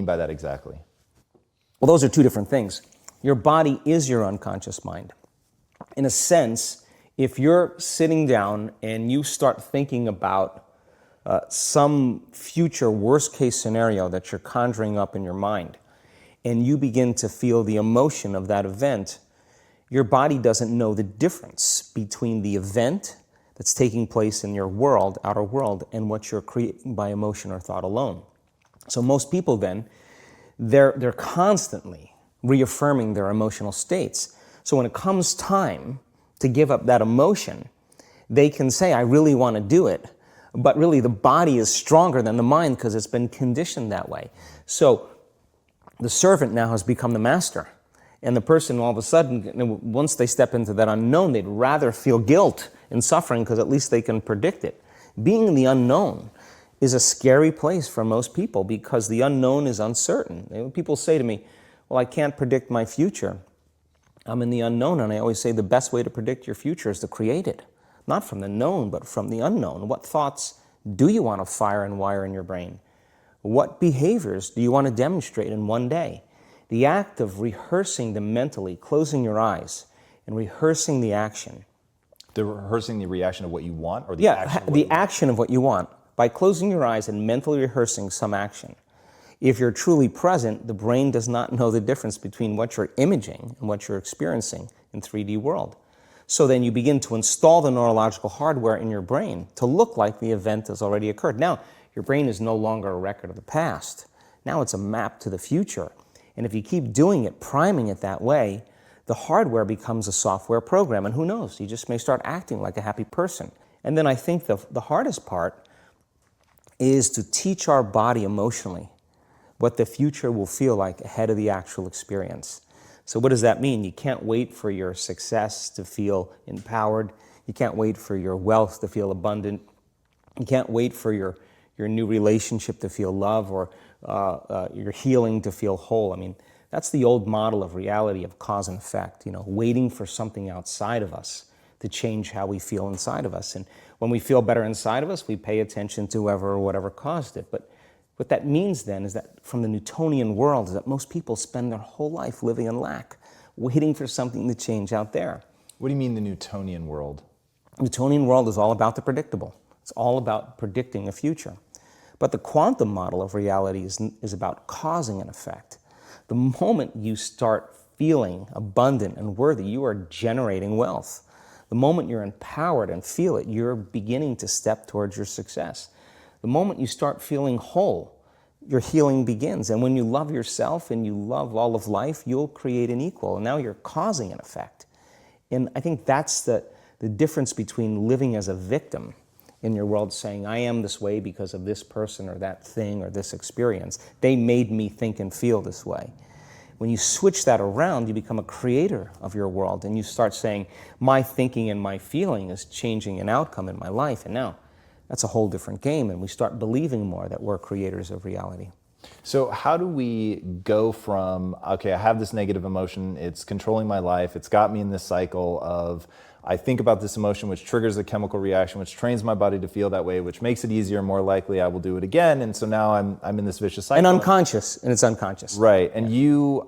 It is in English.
by that exactly? Well, those are two different things. Your body is your unconscious mind. In a sense, if you're sitting down and you start thinking about some future worst-case scenario that you're conjuring up in your mind, and you begin to feel the emotion of that event, your body doesn't know the difference between the event that's taking place in your world, outer world, and what you're creating by emotion or thought alone. So most people then, they're constantly reaffirming their emotional states. So when it comes time to give up that emotion, they can say, I really want to do it, but really the body is stronger than the mind because it's been conditioned that way. So the servant now has become the master. And the person all of a sudden, once they step into that unknown, they'd rather feel guilt and suffering because at least they can predict it. Being in the unknown is a scary place for most people because the unknown is uncertain. People say to me, well, I can't predict my future. I'm in the unknown, and I always say the best way to predict your future is to create it. Not from the known, but from the unknown. What thoughts do you want to fire and wire in your brain? What behaviors do you want to demonstrate in one day? The act of rehearsing them mentally, closing your eyes, and rehearsing the action. Rehearsing the reaction of what you want, or action of what you want. By closing your eyes and mentally rehearsing some action. If you're truly present, the brain does not know the difference between what you're imaging and what you're experiencing in 3D world. So then you begin to install the neurological hardware in your brain to look like the event has already occurred. Now, your brain is no longer a record of the past. Now it's a map to the future. And if you keep doing it, priming it that way, the hardware becomes a software program. And who knows, you just may start acting like a happy person. And then I think the hardest part is to teach our body emotionally what the future will feel like ahead of the actual experience. So what does that mean? You can't wait for your success to feel empowered. You can't wait for your wealth to feel abundant. You can't wait for your new relationship to feel love or your healing to feel whole. I mean, that's the old model of reality of cause and effect, waiting for something outside of us to change how we feel inside of us. And when we feel better inside of us, we pay attention to whoever or whatever caused it. But what that means then is that from the Newtonian world is that most people spend their whole life living in lack, waiting for something to change out there. What do you mean the Newtonian world? The Newtonian world is all about the predictable. It's all about predicting a future. But the quantum model of reality is about causing an effect. The moment you start feeling abundant and worthy, you are generating wealth. The moment you're empowered and feel it, you're beginning to step towards your success. The moment you start feeling whole, your healing begins. And when you love yourself and you love all of life, you'll create an equal. And now you're causing an effect. And I think that's the difference between living as a victim in your world, saying, I am this way because of this person or that thing or this experience. They made me think and feel this way. When you switch that around, you become a creator of your world, and you start saying, my thinking and my feeling is changing an outcome in my life. And now, that's a whole different game, and we start believing more that we're creators of reality. So how do we go from, okay, I have this negative emotion, it's controlling my life, it's got me in this cycle of, I think about this emotion, which triggers a chemical reaction, which trains my body to feel that way, which makes it easier, more likely I will do it again. And so now I'm in this vicious cycle. And it's unconscious. Right. And you